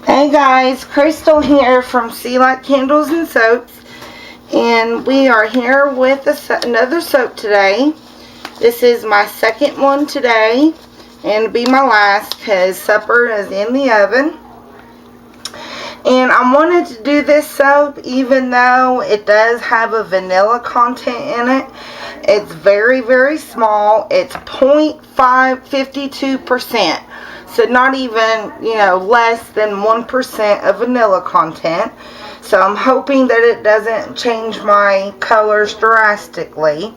Hey guys, Crystal here from Sea Light Candles and Soaps, and we are here with another soap today. This is my second one today, and it'll be my last because supper is in the oven. And I wanted to do this soap even though it does have a vanilla content in it. It's very, very small. It's 0.552%. So not even, less than 1% of vanilla content. So I'm hoping that it doesn't change my colors drastically.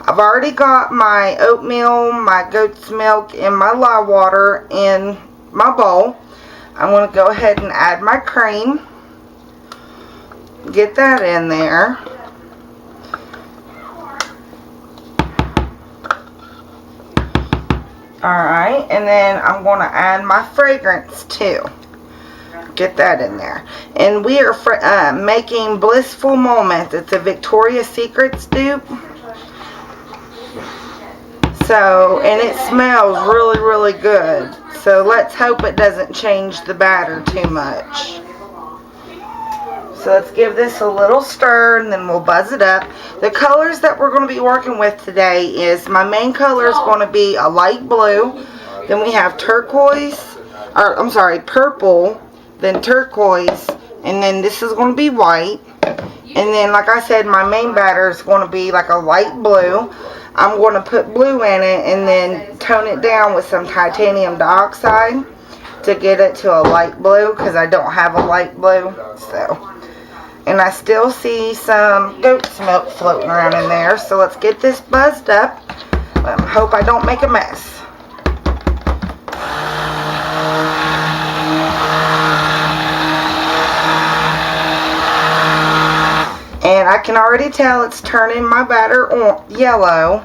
I've already got my oatmeal, my goat's milk, and my lye water in my bowl. I'm going to go ahead and add my cream. Get that in there. Alright, and then I'm going to add my fragrance too. Get that in there. And we are making Blissful Moments. It's a Victoria's Secret dupe. So, and it smells really, really good. So let's hope it doesn't change the batter too much. So let's give this a little stir and then we'll buzz it up. The colors that we're going to be working with today is, my main color is going to be a light blue. Then we have purple, then turquoise, and then this is going to be white. And then, like I said, my main batter is going to be like a light blue. I'm going to put blue in it and then tone it down with some titanium dioxide to get it to a light blue, because I don't have a light blue. So, and I still see some goat's milk floating around in there. So let's get this buzzed up. Hope I don't make a mess. And I can already tell it's turning my batter yellow.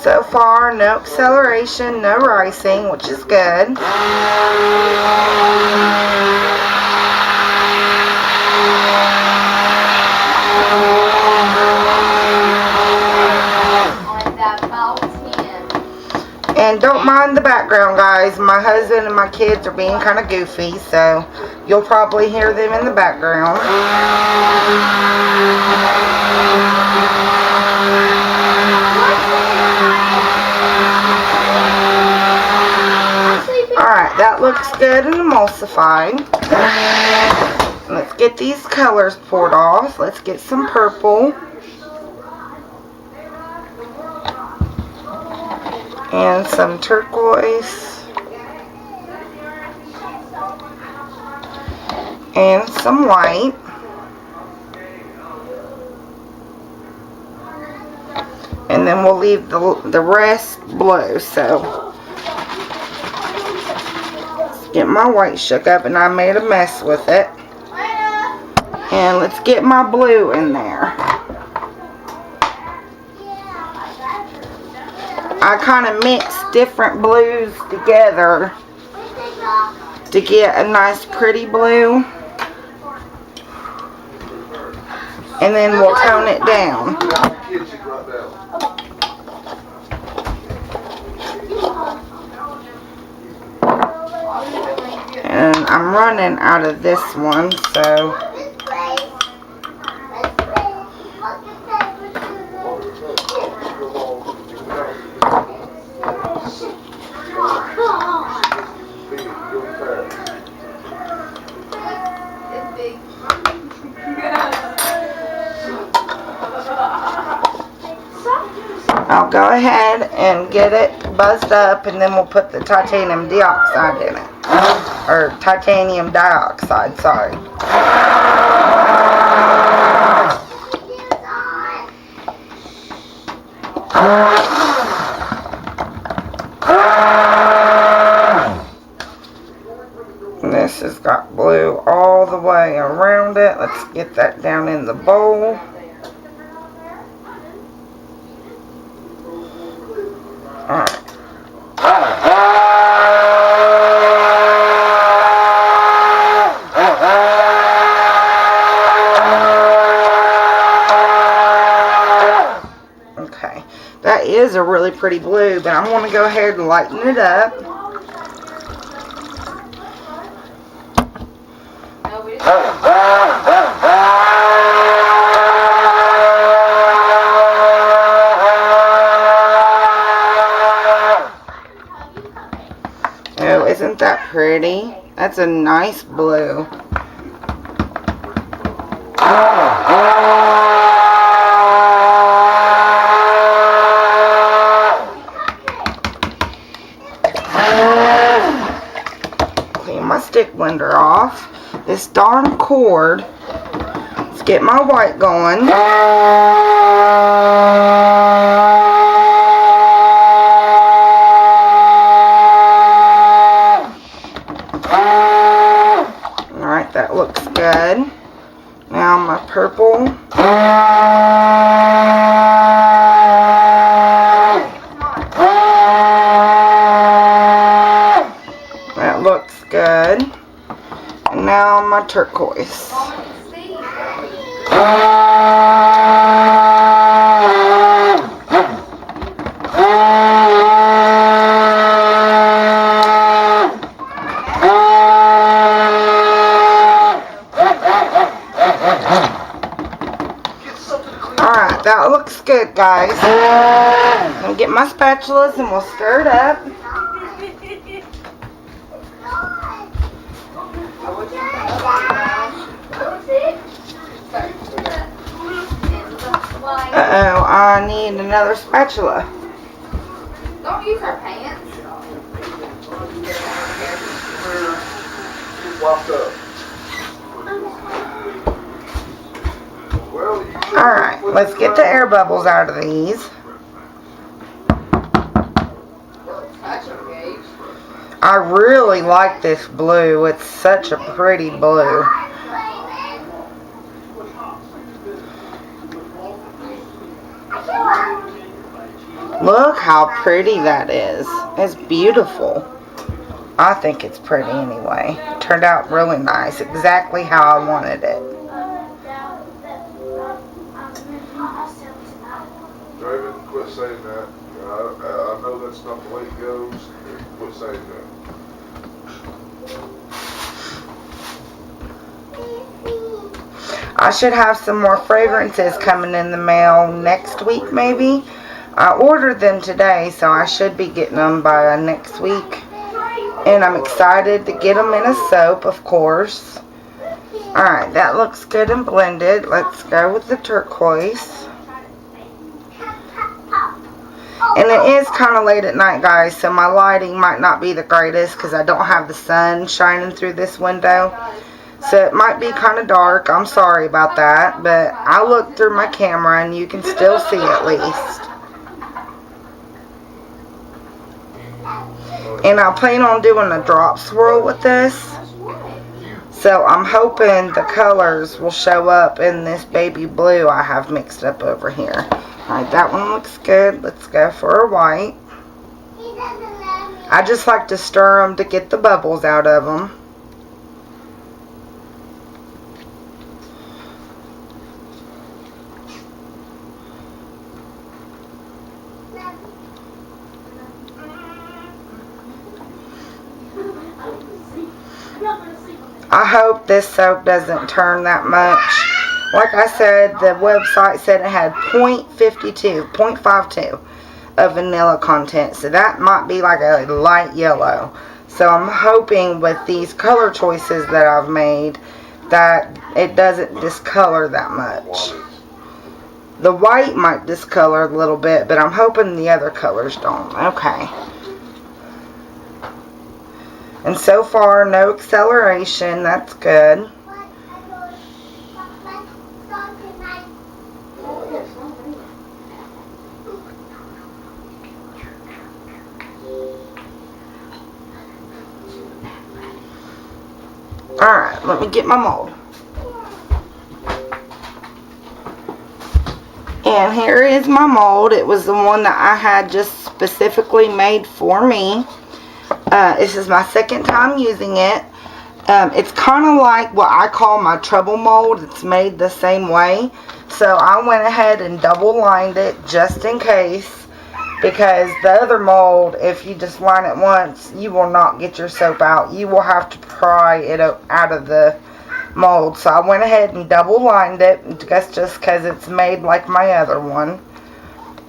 So far, no acceleration, no ricing, which is good. And don't mind the background, guys. My husband and my kids are being kind of goofy, so you'll probably hear them in the background. Alright, that looks good and emulsified. Let's get these colors poured off. Let's get some purple. And some turquoise. And some white. And then we'll leave the rest blue. So let's get my white shook up, and I made a mess with it. And let's get my blue in there. I kind of mix different blues together to get a nice pretty blue. And then we'll tone it down. And I'm running out of this one, so I'll go ahead and get it buzzed up, and then we'll put the titanium dioxide in it. Or titanium dioxide, sorry. the way around it. Let's get that down in the bowl. Alright. Okay, that is a really pretty blue, but I'm going to go ahead and lighten it up. Oh, isn't that pretty? That's a nice blue. Clean my stick blender off. This darn cord. Let's get my white going. Alright, that looks good. Now my purple. That looks good. And now my turquoise. Alright, that looks good, guys. I'm going to get my spatulas and we'll stir it up. Uh-oh, I need another spatula. Don't use our pants. Alright, let's get the air bubbles out of these. I really like this blue. It's such a pretty blue. Look how pretty that is. It's beautiful. I think it's pretty anyway. It turned out really nice. Exactly how I wanted it. David, quit saying that. I know that's not the way it goes. Quit saying that. I should have some more fragrances coming in the mail next week maybe. I ordered them today, so I should be getting them by next week. And I'm excited to get them in a soap, of course. Alright, that looks good and blended. Let's go with the turquoise. And it is kind of late at night, guys, so my lighting might not be the greatest because I don't have the sun shining through this window. So it might be kind of dark. I'm sorry about that, but I looked through my camera and you can still see at least. And I plan on doing a drop swirl with this. So I'm hoping the colors will show up in this baby blue I have mixed up over here. Alright, that one looks good. Let's go for a white. I just like to stir them to get the bubbles out of them. I hope this soap doesn't turn that much. Like I said, the website said it had 0.52 of vanilla content. So that might be like a light yellow. So I'm hoping with these color choices that I've made that it doesn't discolor that much. The white might discolor a little bit, but I'm hoping the other colors don't. Okay. And so far, no acceleration. That's good. Alright, let me get my mold. And here is my mold. It was the one that I had just specifically made for me. This is my second time using it. It's kind of like what I call my trouble mold. It's made the same way. So I went ahead and double lined it just in case. Because the other mold, if you just line it once, you will not get your soap out. You will have to pry it out of the mold. So I went ahead and double lined it. That's just because it's made like my other one.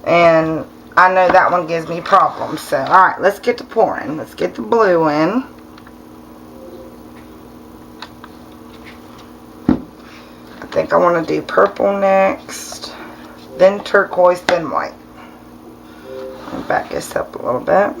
And I know that one gives me problems. So, alright, let's get to pouring. Let's get the blue in. I think I want to do purple next. Then turquoise, then white. Let me back this up a little bit.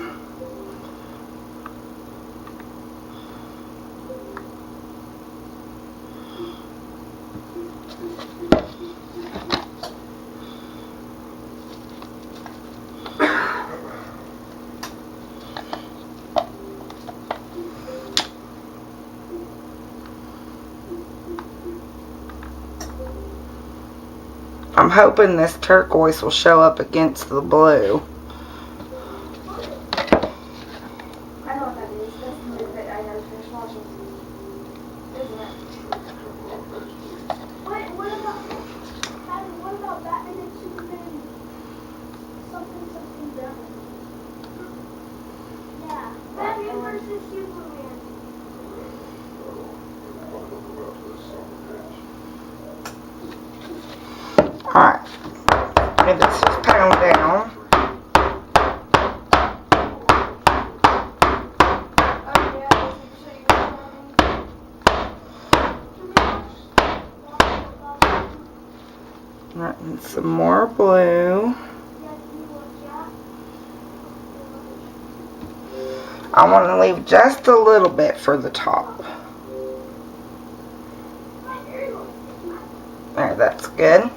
I'm hoping this turquoise will show up against the blue. I know what that is. That's the movie that I gotta finish watching. Isn't it? Wait, what about Batman and Superman? Something devil. Yeah, Batman versus Superman. Alright. Okay, this is pound down. Alright, and some more blue. I want to leave just a little bit for the top. There, that's good.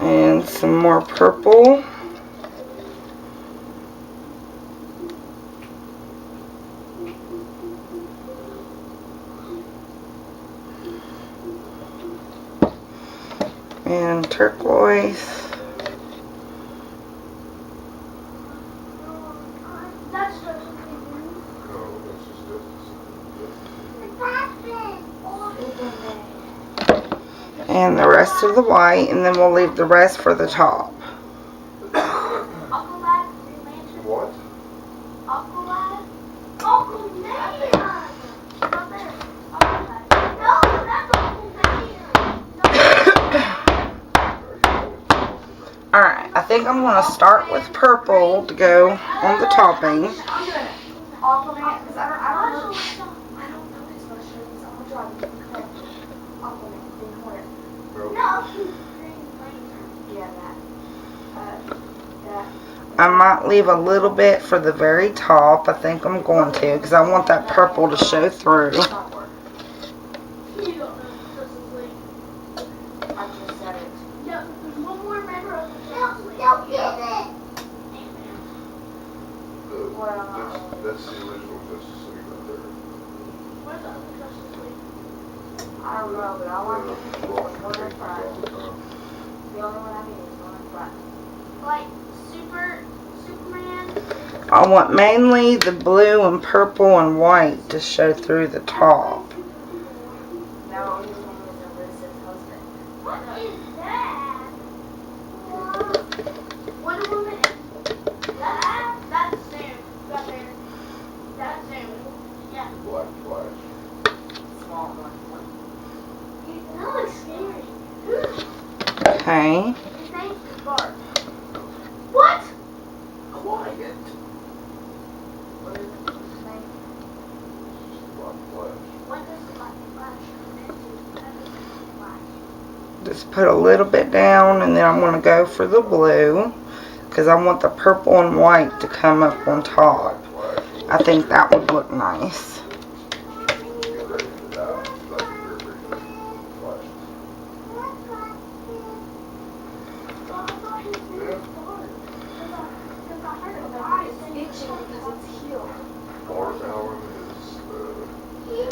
And some more purple. And turquoise. And the rest of the white, and then we'll leave the rest for the top. What? Alright, I think I'm going to start with purple to go on the topping. I'm doing it. Aquaman, because I don't know his mushrooms. I'm gonna try Aquaman, Green Hornet. Yeah, that. I might leave a little bit for the very top. I think I'm going to, because I want that purple to show through. I just said it. No, there's one more member of the That's the original Justice League right there. Where's the other Justice League? I don't know, but I want to Rock one in Paper front. all the time. The only one I need is one in front. Like Superman. I want mainly the blue and purple and white to show through the top. No, his name is Alyssa's husband. What is that? Wonder Woman. That's Sam. Right there. That's Sam. Yeah. Black Flash. Small one. That looks scary. Okay. His name's Bart. What? Quiet. What is his name? Black Flash. What does Black Flash? Just put a little bit down, and then I'm going to go for the blue, because I want the purple and white to come up on top. Flash. I think that would look nice. Get ready to die. Like you're ready to flash. It's itching because it's healed. Bart Allen is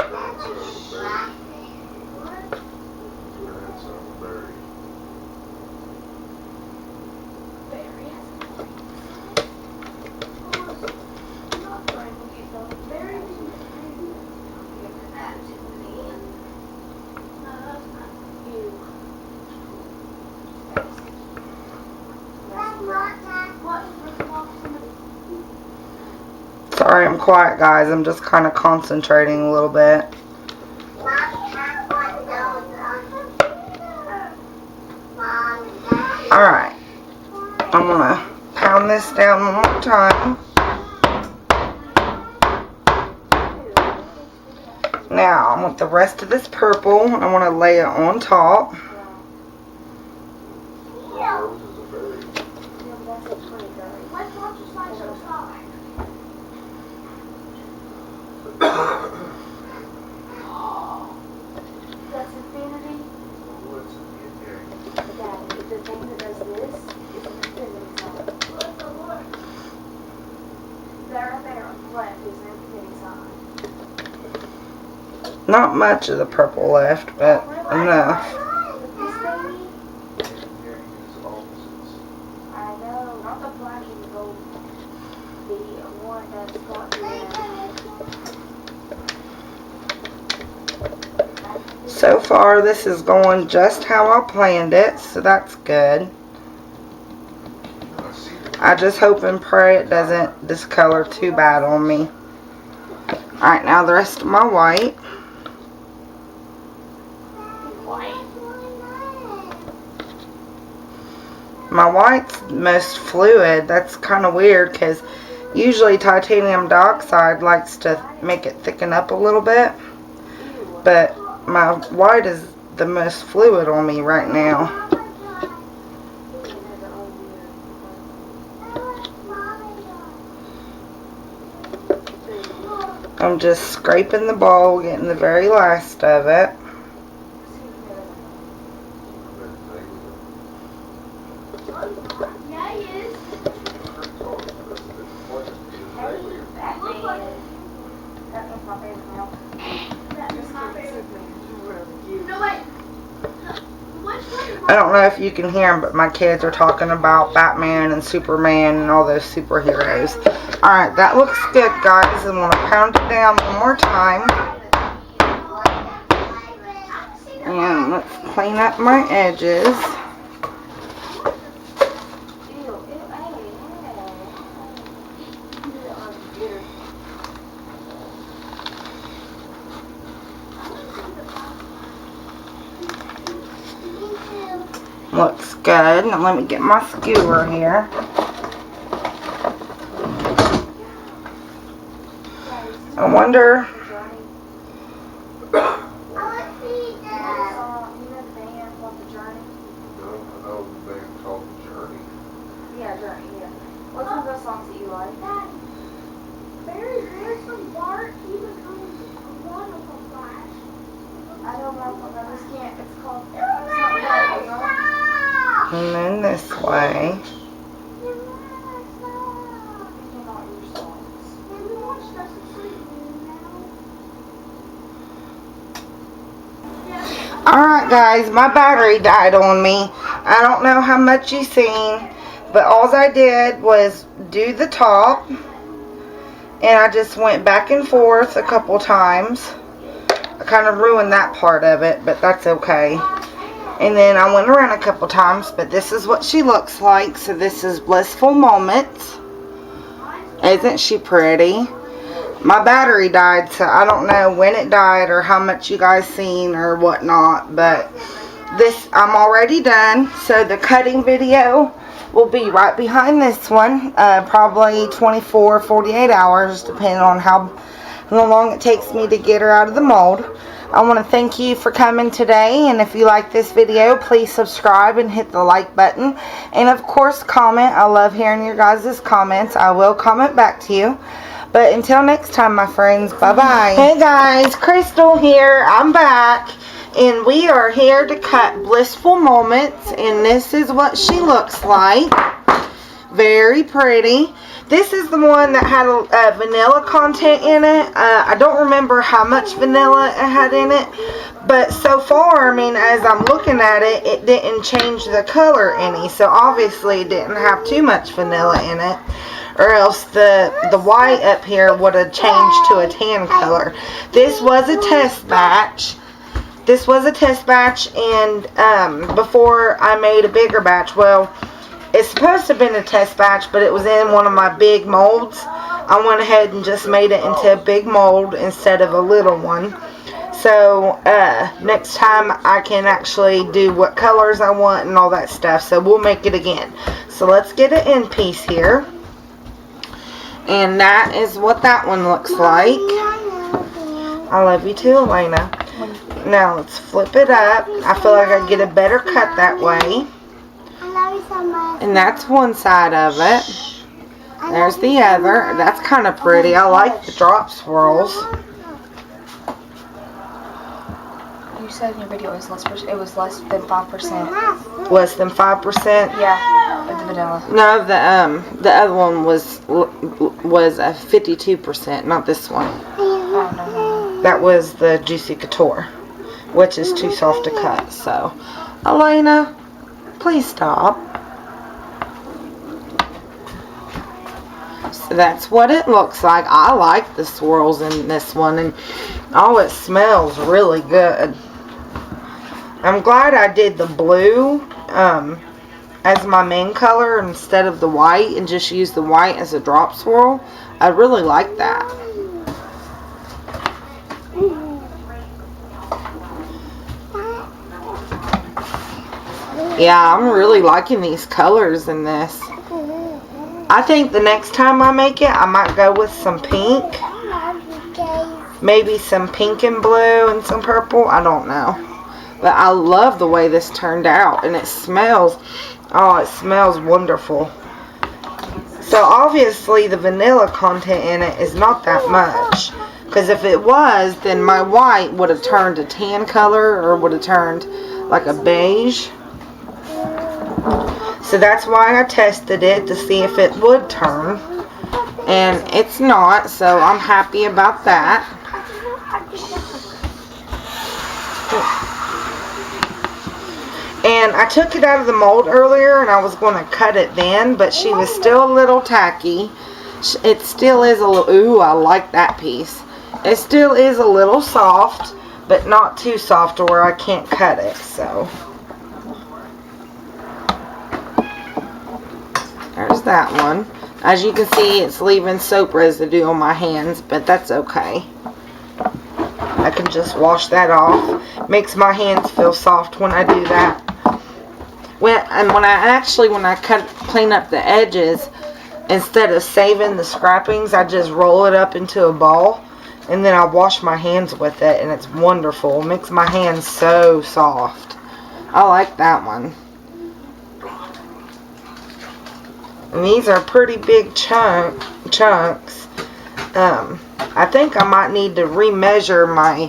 Sorry I'm quiet, guys. I'm just kind of concentrating a little bit. Alright. I'm going to pound this down one more time. Now, I want the rest of this purple, and I want to lay it on top. Not much of the purple left, but enough. So far, this is going just how I planned it, so that's good. I just hope and pray it doesn't discolor too bad on me. Alright, now the rest of my white. My white's most fluid. That's kind of weird because usually titanium dioxide likes to make it thicken up a little bit. But my white is the most fluid on me right now. I'm just scraping the bowl, getting the very last of it. I don't know if you can hear them, but my kids are talking about Batman and Superman and all those superheroes. Alright, that looks good, guys. I'm going to pound it down one more time. And let's clean up my edges. Looks good. Now let me get my skewer here. I wonder. What's one of those songs that you like? Very handsome Bart, he becomes a wonderful Flash. I don't know what this can't. It's called. And then this way. Alright guys, my battery died on me. I don't know how much you've seen, but all I did was do the top, and I just went back and forth a couple times. I kind of ruined that part of it, but that's okay. And then I went around a couple times, but this is what she looks like. So this is Blissful Moments. Isn't she pretty? My battery died, so I don't know when it died or how much you guys seen or whatnot. But this, I'm already done. So the cutting video will be right behind this one. Probably 24, 48 hours, depending on how long it takes me to get her out of the mold. I want to thank you for coming today, and if you like this video, please subscribe and hit the like button, and of course comment. I love hearing your guys' comments. I will comment back to you. But until next time, my friends, bye-bye. Hey guys, Crystal here. I'm back, and we are here to cut Blissful Moments, and this is what she looks like. Very pretty. This is the one that had a vanilla content in it. I don't remember how much vanilla it had in it. But so far, I mean, as I'm looking at it, it didn't change the color any. So obviously it didn't have too much vanilla in it. Or else the white up here would have changed to a tan color. This was a test batch. This was a test batch, and before I made a bigger batch, well, it's supposed to have been a test batch, but it was in one of my big molds. I went ahead and just made it into a big mold instead of a little one. So next time I can actually do what colors I want and all that stuff. So we'll make it again. So let's get an end piece here. And that is what that one looks like. I love you too, Elena. Now let's flip it up. I feel like I get a better cut that way. And that's one side of it. There's the other. That's kind of pretty. I like the drop swirls. You said in your video it was less than 5%. Less than 5%? Yeah, of the vanilla. No, the other one was a 52%, not this one. Oh, no. That was the Juicy Couture, which is too soft to cut. So, Elena, please stop. So that's what it looks like. I like the swirls in this one, and oh, it smells really good. I'm glad I did the blue as my main color instead of the white, and just use the white as a drop swirl. I really like that. Yeah, I'm really liking these colors in this. I think the next time I make it, I might go with some pink. Maybe some pink and blue and some purple. I don't know. But I love the way this turned out. And it smells, oh, it smells wonderful. So obviously the vanilla content in it is not that much. Because if it was, then my white would have turned a tan color or would have turned like a beige. So that's why I tested it to see if it would turn. And it's not, so I'm happy about that. And I took it out of the mold earlier and I was going to cut it then, but she was still a little tacky. It still is a little, ooh, I like that piece. It still is a little soft, but not too soft to where I can't cut it, so. There's that one. As you can see, it's leaving soap residue on my hands, but that's okay. I can just wash that off. Makes my hands feel soft when I do that. When I clean up the edges, instead of saving the scrappings, I just roll it up into a ball, and then I wash my hands with it, and it's wonderful. It makes my hands so soft. I like that one. And these are pretty big chunks. I think I might need to remeasure my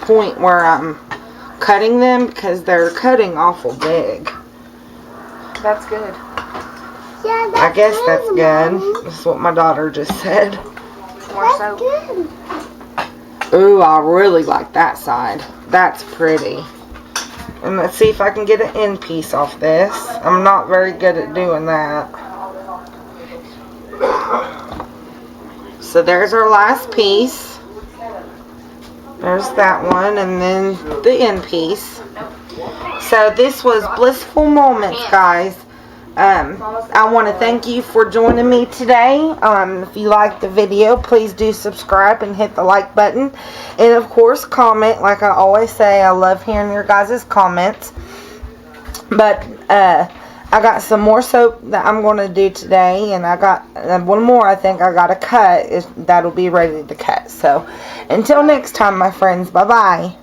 point where I'm cutting them, because they're cutting awful big. That's good. Yeah, I guess that's good. That's what my daughter just said. More soap. Ooh, I really like that side. That's pretty. And let's see if I can get an end piece off this. I'm not very good at doing that. So there's our last piece. There's that one, and then the end piece. So this was Blissful Moments, guys. I want to thank you for joining me today. If you liked the video, please do subscribe and hit the like button. And of course, comment. Like I always say, I love hearing your guys' comments. But I got some more soap that I'm going to do today, and I got one more I think I got to cut. That'll be ready to cut. So until next time, my friends, bye-bye.